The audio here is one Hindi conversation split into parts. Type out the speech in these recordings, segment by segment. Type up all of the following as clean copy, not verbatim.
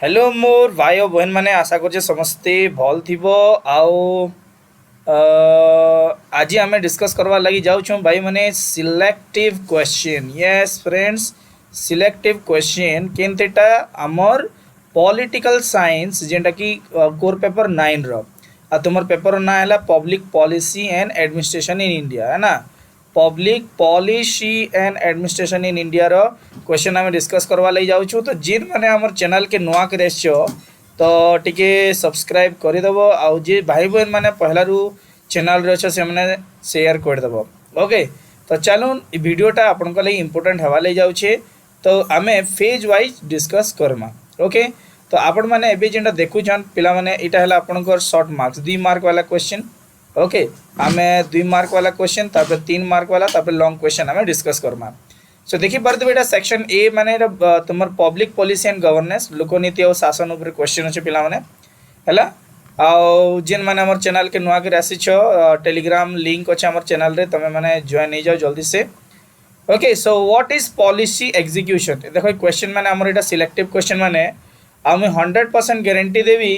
हेलो मोर भाई और बहन मैंने आशा कर समस्ते भल थी आओ आज आम डिस्कस करवा लगी जाऊँ भाई मैंने selective question yes friends selective question केनतेटा आमर पॉलिटिकल साइंस जेनटा कि कोर पेपर 9 रो आ तुमर पेपर ना है public policy and administration in India है ना public policy and administration in India रो क्वेश्चन आम डिस्कस करवा लगी जाऊँ तो जिन मैंने आम चैनल के नुआ के तो टिके सब्सक्राइब करदेव आउ जे भाई बहन मैंने पहलू चैनल रे से मैंने शेयर करदेव ओके। तो चलो वीडियोटा आपन लगे इम्पोर्टेंट हवा ले जाऊे तो आम phase wise discuss Karma okay. तो आपण मैंने एबे जेनटा देखुछन पिला माने इटा हला आपनकर शॉर्ट मार्क्स 2 मार्क वाला क्वेश्चन ओके। आम 2 मार्क वाला क्वेश्चन तापर 3 मार्क वाला तापर लॉन्ग क्वेश्चन आम डिस्कस करमा। सो देखी पारे बेटा सेक्शन ए माने तुम पब्लिक पॉलिसी एंड गवर्नेंस लोकनीति और शासन उपर क्वेश्चन अच्छे पिला माने हैला आउ जेन माने हमर चैनल के नुआ के आसी टेलीग्राम लिंक अच्छे हमर चैनल रे तमे माने जॉइन नहीं जाओ जल्दी से okay. So what is policy execution देखो क्वेश्चन माने हमर एटा सिलेक्टिव क्वेश्चन माने आ मुझे 100% गारंटी देवी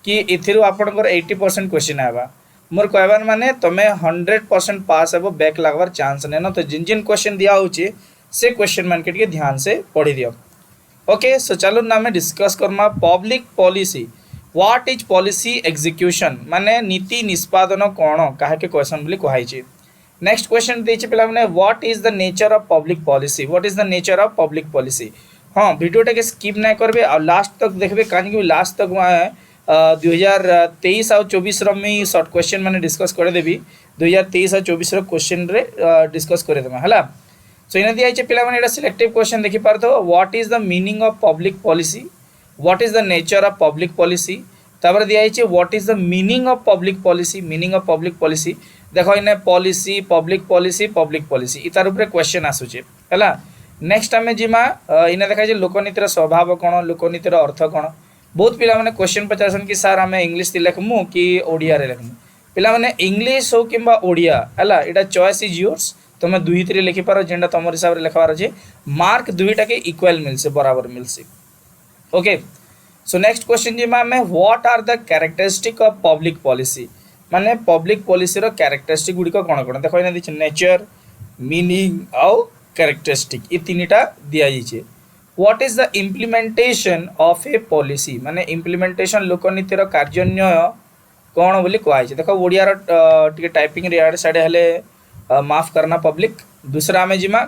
कि इथिरु आपनकर 80% क्वेश्चन आवा मोर कहबार माने तमे 100% पास हेबो बैक लागबार चांस नै न। तो जिन जिन क्वेश्चन दिया होची से क्वेश्चन मान के ध्यान से पढ़ी दियो ओके। सो चलो ना मैं discuss Karma public policy what is policy execution माने नीति निष्पादन कौन काहे के क्वेश्चन बोली कहै छी। नेक्स्ट क्वेश्चन देछि पिला माने what is the nature of public policy what is the nature of public policy. हाँ वीडियोटा के स्किप ना करबे और लास्ट तक देखबे कहीं लास्ट तक 2023 और 24 री सर्ट क्वेश्चन मैंने डिस्कस कर देवी 2023 और 24 क्वेश्चन रे डिस्कस कर देमा हला। सो इना दिया पिला माने एटा सिलेक्टिव क्वेश्चन देखि पारथो what is the meaning of public policy what is the nature of public policy तापर दिया what is the meaning of public policy देखो इने पॉलिसी पब्लिक पॉलिसी इतार ऊपर क्वेश्चन आसुचे हला। नेक्स्ट आम जिमा इना देखा लोकनीतिर स्वभाव कौन लोकनीतिर अर्थ कौन बहुत पिला माने क्वेश्चन पचारसन कि सर आम इंग्लिश लिखमु कि ओडिया रे लिखमु पिला माने इंग्लिश हो कि ओडिया हला एटा चॉइस इज योर्स तुम दुईथि लिखिपार जेनटा तुम हिसाब से लिखबार अच्छे मार्क दुईटा के इक्वल मिलसे बराबर मिलसे ओके। सो नेक्स्ट क्वेश्चन जिमा आम what are the characteristic of public policy माने पब्लिक पॉलिसी रो कैरेक्टरिस्टिक गुडी को कौन कौन देखो इना दिछ नेचर मीनिंग आउ कैरेक्टरिस्टिक ये तीनटा दिया जाइए। What is the implementation of a policy माने इम्प्लीमेंटेशन लोकनीतिर कार्यान्वय कौन बोली कहै देखो ओडिया टिके टाइपिंग रे आड़े साडे हेले माफ करना पब्लिक। दूसरा में जिमा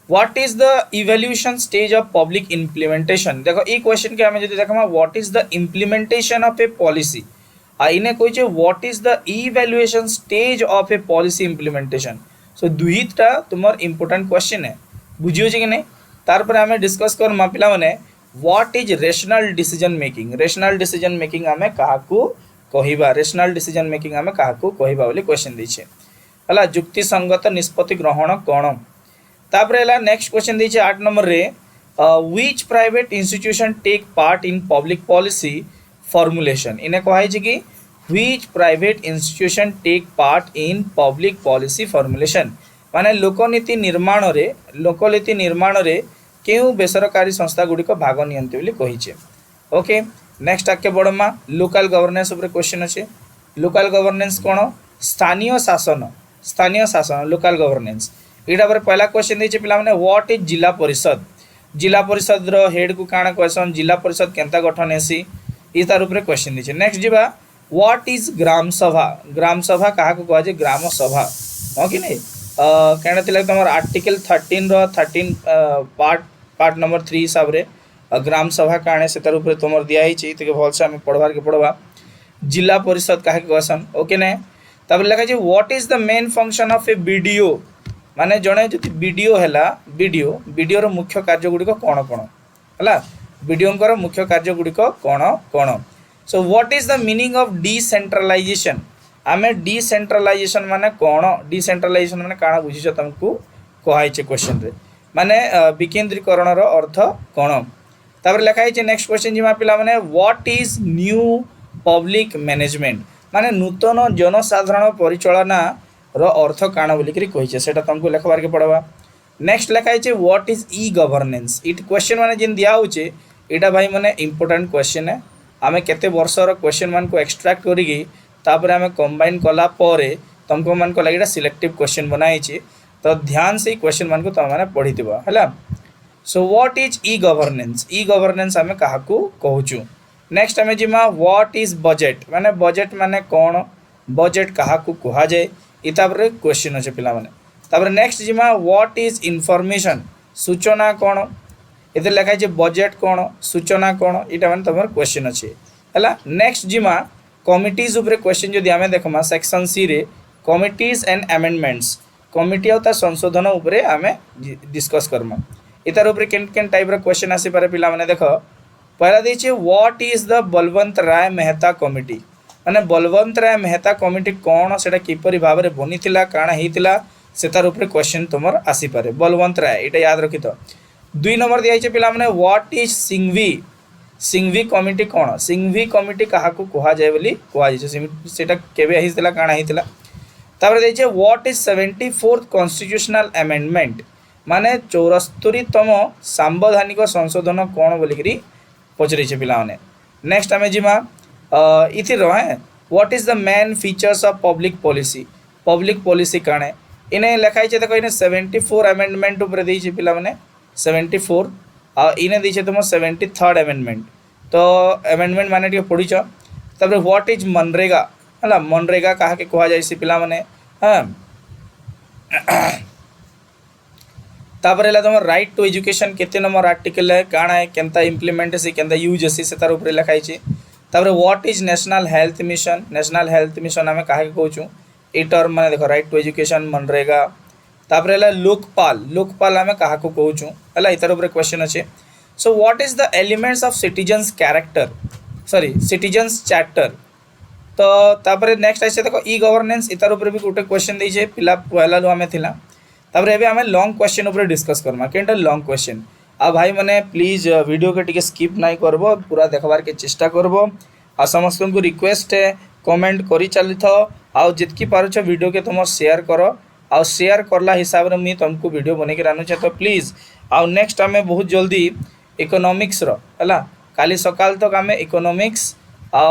what is the evaluation stage of public implementation देखो ये क्वेश्चन के हमें जदि देखमा what is the implementation of a policy आ इने कोइ what is the evaluation stage of a policy implementation. So दुईटा तुमर इम्पोर्टेंट क्वेश्चन है बुझियो कि नहीं तार पर आम डिस्कस कर पिला माने what is rational decision making आम क्या कहवा रेशनल डिसीजन मेकिंग आम क्या कहवा बोली क्वेश्चन देछे हला जुक्ति संगत निष्पत्ति ग्रहण कौन तापर है नेक्स्ट क्वेश्चन देछे 8 नंबर रे which private institution take part in public policy formulation इने कहै छै कि which private institution take part in public policy formulation माने लोकनीति निर्माण रे केउ बेसरकारी संस्था गुडी को भाग नियंती बोली कहिछे ओके। नेक्स्ट आके बड़मा लोकल गवर्नेंस ऊपर क्वेश्चन अच्छे लोकल गवर्नेंस कौन स्थानीय शासन लोकल गवर्नेंस एटा पर पहला क्वेश्चन देछे पिला माने व्हाट इज जिला परिषद रो हेड को काना क्वेश्चन जिला परिषद केनता गठन हेसी ई तार ऊपर क्वेश्चन देछे। नेक्स्ट जिबा व्हाट इज ग्राम सभा कहा को कह ग्राम सभा हाँ कि नहीं कहना थिला तुम आर्टिकल 13 रो 13 पार्ट नंबर 3 हिसाब रे ग्राम सभा काणे से तार ऊपर तुम दिया ही तो भल से आम पढ़वार के पढ़वा जिला परिषद कहा कहसन ओके ने तब लिखा है what is the main function of A BDO माने जड़े जो बीडीओ है बीडीओ रो मुख्य कार्य गुड़िक कौन कौन है बीडीओ मुख्य कार्य गुड़िक कौन कौन। So what is the meaning of decentralization आमे डिसेंट्रलाइजेशन माने कौन डिसेंट्रलाइजेशन माने काना बुझिछ तुमको कहै छै क्वेश्चन रे माने विकेंद्रीकरण रो अर्थ कौन तापर लिखा है नेक्स्ट क्वेश्चन जिमा पिला माने what is new public management माने नूतन जनसाधारण परिचालना रो अर्थ काना बोली करी कहिছে सेटा तुमको लिखबार के पड़वा। नेक्स्ट लिखा है what is e governance it question माने जिन दिया होचे एटा भाई माने इंपोर्टेंट क्वेश्चन है आमे केते वर्षर क्वेश्चन मान को एक्सट्रैक्ट करिकी तापर आमे कंबाइन कला परे तुमको मान को लगे सिलेक्टिव क्वेश्चन बनाई तो ध्यान से क्वेश्चन मान को तुम मैंने पढ़ी है। So what is e governance आमे काहाकू कहूचु। नेक्स्ट आमे जिमा व्हाट इज बजेट माने कौन बजेट काहाकू कहा जाए इतापर क्वेश्चन अच्छे पिला माने। तापर नेक्स्ट जिमा व्हाट इज इनफॉरमेशन सूचना कौन इधर लिखा है बजेट कौन सूचना कौन इटा माने तुम क्वेश्चन अच्छे है। नेक्स्ट जिमा कमिटीज उपरे क्वेश्चन जो आमे देखमा सेक्शन सी रे कमिटीज एंड अमेंडमेंट्स कमिटी और संशोधन उपरे आमे डिस्कस करमा इतार उपरे केन केन टाइप रो क्वेश्चन आसी पारे पिला माने देखो पहला देछि what is the Balwant Rai Mehta committee माने बलवंत राय मेहता कमिटी कौन सेटा किपरि भाव रे बनिथिला काना हेतिला सेतार उपरे क्वेश्चन तुमर आसी पारे बलवंत राय इटा याद रखि तो। 2 नंबर दिया है पिला माने व्हाट इज सिंघवी कमिटी कौन सिंघवी कमिटी काहाकू कहा जाए बोली कहा जाय सेटा केबे आइथिला काना हेतिला। तापर देछि what is 74th constitutional amendment माने 74तम सांविधानिक संशोधन कौन बोलिकी पचरे पिला माने। नेक्स्ट आमे जिमा इथि रहे what is the main features of public policy Kane इने लिखाई छे देखो इने 74 अमेंडमेंट ऊपर देछि पिला माने 74 आ इने देछि तुम 73rd अमेंडमेंट तो अमेंडमेंट माने टिके पढिछ। तापर व्हाट इज मनरेगा हला मनरेगा कहा के कहा जाय पिला माने हां। तापर है तुम राइट टू एजुकेशन केते नंबर आर्टिकल है काना है केनता इम्प्लीमेंट से केनता यूज से तार ऊपर लिखाई छे। तापर what is national health mission आमे काहे कहूछु ए टर्म माने देखो राइट टू एजुकेशन मनरेगा। तापर है लोकपाल आमे काहा को कहूछु हला इतार ऊपर क्वेश्चन अच्छे। सो what is the elements of citizens charter तो तापर नेक्स्ट आसे देखो ई गवर्नेंस इतार ऊपर भी गोटे क्वेश्चन देछे पिला पहला लो आमे थिला। तापर एबे आमे लॉन्ग क्वेश्चन ऊपर डिस्कस करमा केनटा लॉन्ग क्वेश्चन आ भाई माने प्लीज वीडियो के टिके स्किप नहीं करबो पूरा देखबार के चेष्टा करबो आ समस्त को रिक्वेस्ट है कमेंट करी चली था आ जितकी पारुछ वीडियो के तुम शेयर करो आ शेयर करला हिसाब रे मी तुमको वीडियो बने के रानु छ तो प्लीज आ नेक्स्ट आमे बहुत जल्दी इकोनॉमिक्स रो हला काली सकाल तक आमे इकोनॉमिक्स आ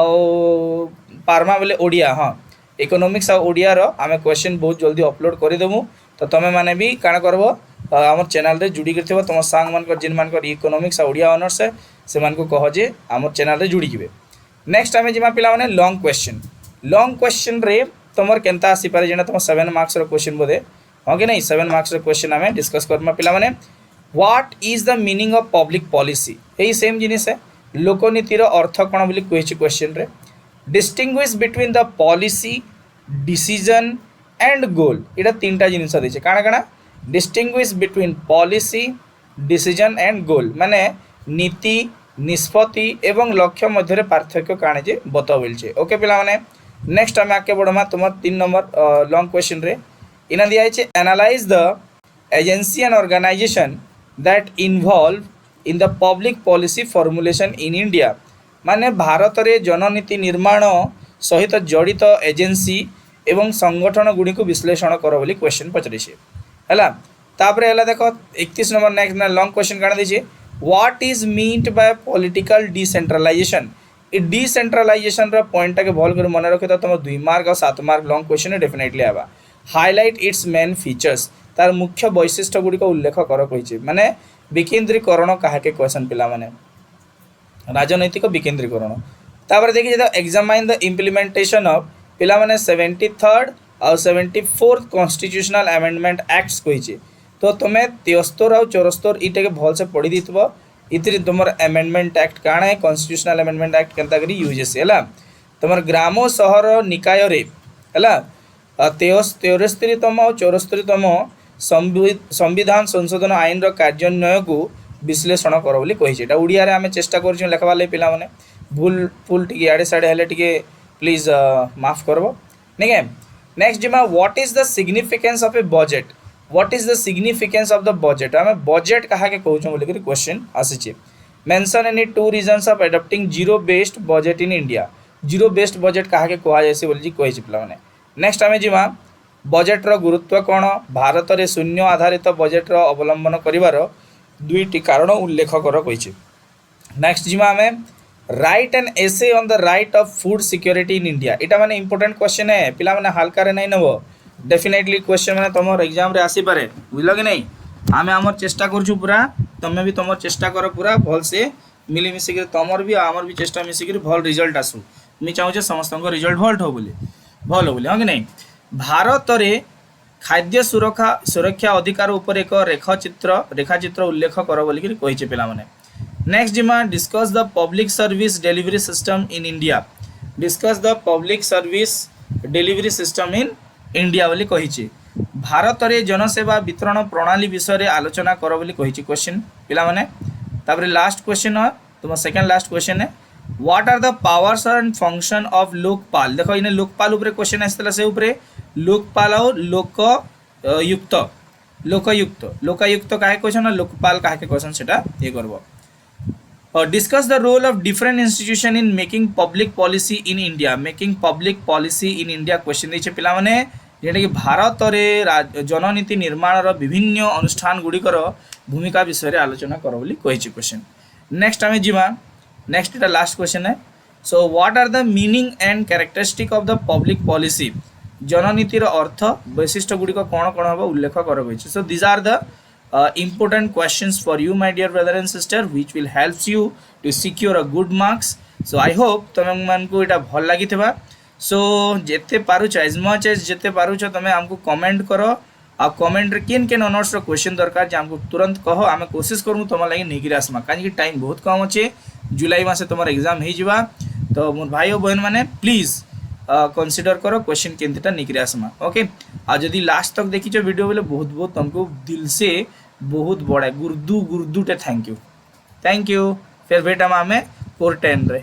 पारमा बोले ओडिया हाँ इकोनॉमिक्स आ ओडिया रो आमे क्वेश्चन बहुत जल्दी अपलोड कर देबु तो तुम माने भी काना करबो आम चैनल रे जुड़ी कर तुम सांग मान जिन मान इकोनॉमिक्स आ ओडिया ऑनर्स है से मान को कह जे आम चैनल रे जुड़ी जिवे। नेक्स्ट आमे जिमा पिला माने लॉन्ग क्वेश्चन रे तुमर केनता आसी पारे जेना तुम 7 मार्क्स रो क्वेश्चन बोधे हां कि नहीं 7 मार्क्स रो क्वेश्चन आमे डिस्कस करमा पिला माने what is the meaning of public policy एही सेम जिनिस है लोकनीति रो अर्थ कोन बोली क्वेश्चन क्वेश्चन रे distinguish between the policy decision and goal इटा तीनटा जिनिस देछे काना काना distinguish between policy decision and goal माने नीति निष्पत्ति एवं लक्ष्य मध्य पार्थक्य काणे जे बतावेल छे। ओके पिला माने नेक्स्ट आमे आके बढ़मा तुम 3 नंबर लॉन्ग क्वेश्चन रे इना दिया छे analyse the agency and organisation that involve in the public policy formulation in India माने भारत रे जननीति निर्माण सहित जड़ित एजेंसी एवं संगठन गुडी को विश्लेषण करो बोली क्वेश्चन पचरे छे हला। तापर हला देखो 31 नंबर नेक्स्ट लॉन्ग क्वेश्चन काना देछे what is meant by political decentralisation ए डिसेंट्रलाइजेशन रा पॉइंट के भल कर मन रखे तो तुम 2 मार्क और 7 मार्क लॉन्ग क्वेश्चन डेफिनेटली आबा। हाईलाइट इट्स मेन फीचर्स तार मुख्य वैशिष्ट्य गुडी को उल्लेख करो कहिचे माने विकेंद्रीकरण काहे के क्वेश्चन पिला माने राजनैतिक विकेंद्रीकरण। तापर देखि जे एग्जामाइन द इंप्लीमेंटेशन ऑफ पिला माने 73rd और 74th कॉन्स्टिट्यूशनल अमेंडमेंट एक्ट्स कहिचे तो तुम्हें 73 और 74 इटे के भल से पढ़ी दितबो इतरी तुमर अमेंडमेंट एक्ट काना है कॉन्स्टिट्यूशनल अमेंडमेंट एक्ट केनता करी यूज से हला तुमर ग्राम शहर निकाय रे हला 73तम और 74तम संविधान संशोधन आईन रो कार्यान्वय को विश्लेषण करो बोली कहिचे एटा उड़िया रे आमे चेष्टा करछु लेखबा ले पिला माने भूल फुल टिके आडे साडे हेले टिके प्लीज माफ करबो ठीक है। नेक्स्ट जिमा what is the significance of a budget what is the significance of the budget आमे बजट कहा के कहूछु बोली करी क्वेश्चन आसीचे mention any 2 reasons of adopting zero based budget in India zero based budget कहा के कहा जायसे बोली कहिचे पिला माने। नेक्स्ट आमे जिमा बजट रो गुरुत्व कोन भारत रे शून्य आधारित बजट रो अवलंबन करिवार 2टी कारण उल्लेख करो कहिचे नेक्स्ट जिमा हमें right and essay on the right of food security in India इटा माने इंपोर्टेंट क्वेश्चन है पिला माने हल्का रे नहीं नबो डेफिनेटली क्वेश्चन माने तुम एग्जाम रे आसी पारे बुझलो कि नहीं आमे हमर चेष्टा करछु पूरा तमे भी तुमर चेष्टा करो पूरा भल से मिली मिसी के तुमर भी आमर भी चेष्टा मिसी के भल रिजल्ट आसु मी चाहू जे समस्त को रिजल्ट भल हो बोली हाँ कि नहीं भारत रे खाद्य सुरक्षा अधिकार ऊपर एक रेखाचित्र उल्लेख कर बोली कही पिला माने नेक्स्ट जिमा discuss the public service delivery system in India discuss the public service delivery system in India बोली कही भारत रे जनसेवा वितरण प्रणाली विषय रे आलोचना कर बोली कही क्वेश्चन पिला माने तापर लास्ट क्वेश्चन है तुम सेकंड लास्ट क्वेश्चन है what are the powers and function of Lokpal देखो इने लोकपाल ऊपर क्वेश्चन आसला से ऊपर लोकपाल और लोकयुक्त लोकायुक्त काहे क्वेश्चन और लोकपाल काहे क्वेश्चन सेटा ये करबो discuss the role of different institution in making public policy in India making public policy in India question देछे पिला माने जेटा कि भारत रे जननीति निर्माण विभिन्न अनुष्ठान गुड़िकर भूमिका विषय रे आलोचना कर बोली कही क्वेश्चन नेक्स्ट आम जीवा नेक्स्ट इटा लास्ट क्वेश्चन है so what are the meaning and characteristic of the public policy जननीतिर अर्थ वैशिष्ट्य गुड़िक कौन कौन हम उल्लेख कर so these are the important questions for you my dear brother and sister which will helps you to secure a good marks so I hope तुम मान को इटा भल लगी थिबा सो जेते पारुछ एज मच एज जेते पारुछ तुम हमको कमेंट करो आ कमेंट रे केन केन ऑनर्स रो क्वेश्चन दरकार जे हमको तुरंत कहो आमे कोशिश करमु तुम लागि नेगिरा आसमा काहे कि टाइम बहुत कम अछि जुलाई मासे तुमर एग्जाम हे जिबा तो मोर भाई और बहन माने प्लीज कंसीडर करो क्वेश्चन केनता निकरी आसमा ओके आ जदी लास्ट तक देखिछो वीडियो बोले बहुत बहुत तुमको दिल से बहुत बड़ा गुर्दू गुर्दूटे थैंक यू फिर भेटा आमे 410 रे।